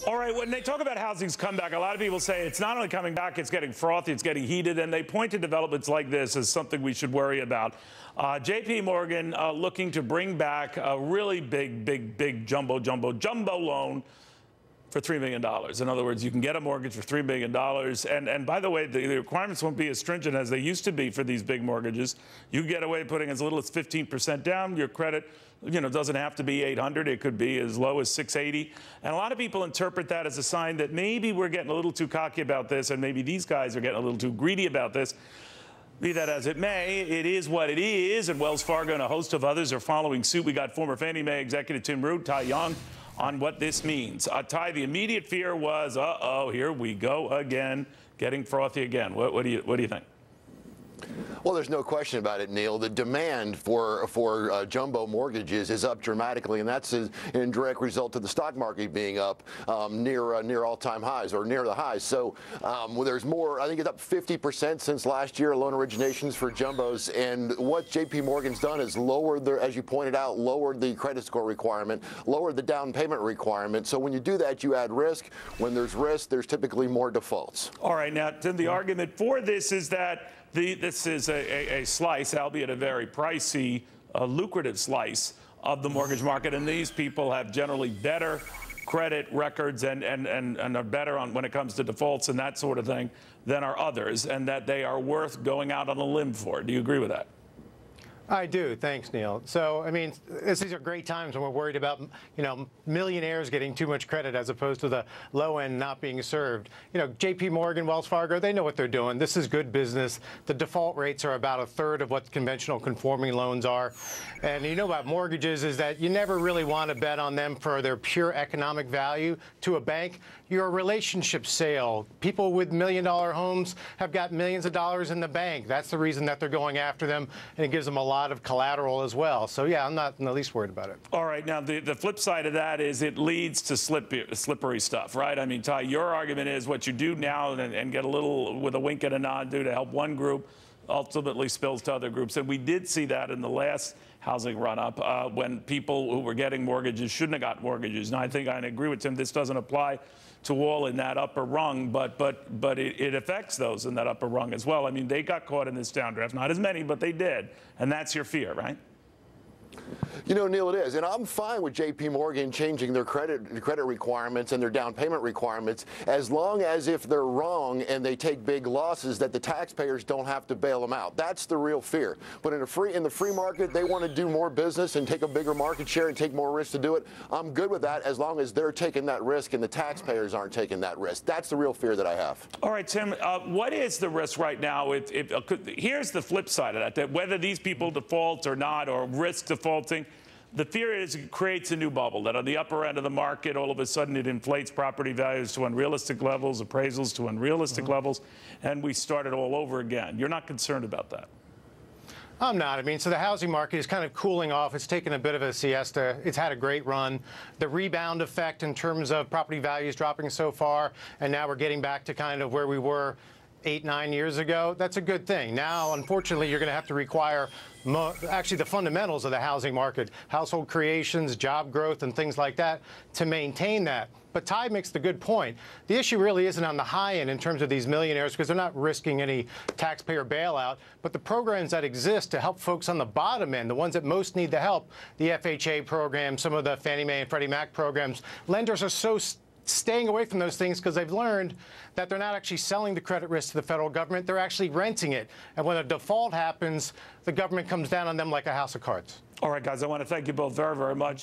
All right, when they talk about housing's comeback, a lot of people say it's not only coming back, it's getting frothy, it's getting heated, and they point to developments like this as something we should worry about. J.P. Morgan looking to bring back a really big jumbo loan for $3 million. In other words, you can get a mortgage for $3 million. And by the way, the requirements won't be as stringent as they used to be for these big mortgages. You get away putting as little as 15% down. Your credit, doesn't have to be 800. It could be as low as 680. And a lot of people interpret that as a sign that maybe we're getting a little too cocky about this, and maybe these guys are getting a little too greedy about this. Be that as it may, it is what it is, and Wells Fargo and a host of others are following suit. We got former Fannie Mae executive Tim Rood, Ty Young, on what this means. Ty, the immediate fear was, here we go again, getting frothy again. What do you think? Well, there's no question about it, Neil. The demand for jumbo mortgages is up dramatically, and that's in direct result of the stock market being up near all-time highs, or near the highs. So there's more. I think it's up 50% since last year, loan originations for jumbos. And what J.P. Morgan's done is lowered, as you pointed out, lowered the credit score requirement, lowered the down payment requirement. So when you do that, you add risk. When there's risk, there's typically more defaults. All right, now, Tim, the argument for this is that this is a slice, albeit a very pricey, lucrative slice of the mortgage market, and these people have generally better credit records and are better on when it comes to defaults and that sort of thing than are others, and that they are worth going out on a limb for. Do you agree with that? I do. Thanks, Neil. So, I mean, these are great times when we're worried about, millionaires getting too much credit as opposed to the low end not being served. J.P. Morgan, Wells Fargo, they know what they're doing. This is good business. The default rates are about a third of what conventional conforming loans are. And about mortgages is that you never really want to bet on them for their pure economic value to a bank. You're a relationship sale. People with million-dollar homes have got millions of dollars in the bank. That's the reason that they're going after them, and it gives them a lot of collateral as well. So, yeah, I'm not in the least worried about it. All right. Now, the flip side of that is it leads to slippery stuff, right? I mean, Ty, your argument is what you do now and get a little with a wink and a nod do to help one group ultimately spills to other groups. And we did see that in the last housing run-up when people who were getting mortgages shouldn't have got mortgages. Now, I think I agree with Tim. This doesn't apply to all in that upper rung, but it affects those in that upper rung as well. I mean, they got caught in this downdraft. Not as many, but they did. And that's your fear, right? Neil, it is. And I'm fine with J.P. Morgan changing their credit requirements and their down payment requirements, as long as if they're wrong and they take big losses, that the taxpayers don't have to bail them out. That's the real fear. But in the free market, they want to do more business and take a bigger market share and take more risk to do it. I'm good with that as long as they're taking that risk and the taxpayers aren't taking that risk. That's the real fear that I have. All right, Tim, what is the risk right now? Here's the flip side of that whether these people default or not, or risk defaulting, the fear is it creates a new bubble, that on the upper end of the market, all of a sudden it inflates property values to unrealistic levels, appraisals to unrealistic levels, and we start it all over again. You're not concerned about that? I'm not. I mean, so the housing market is kind of cooling off. It's taken a bit of a siesta. It's had a great run. The rebound effect in terms of property values dropping so far, and now we're getting back to kind of where we were 8, 9 years ago, that's a good thing. Now, unfortunately, you're going to have to require actually the fundamentals of the housing market, household creations, job growth, and things like that to maintain that. But Ty makes the good point. The issue really isn't on the high end in terms of these millionaires, because they're not risking any taxpayer bailout, but the programs that exist to help folks on the bottom end, the ones that most need the help, the FHA program, some of the Fannie Mae and Freddie Mac programs, lenders are so staying away from those things because they've learned that they're not actually selling the credit risk to the federal government. They're actually renting it. And when a default happens, the government comes down on them like a house of cards. All right, guys, I want to thank you both very, very much.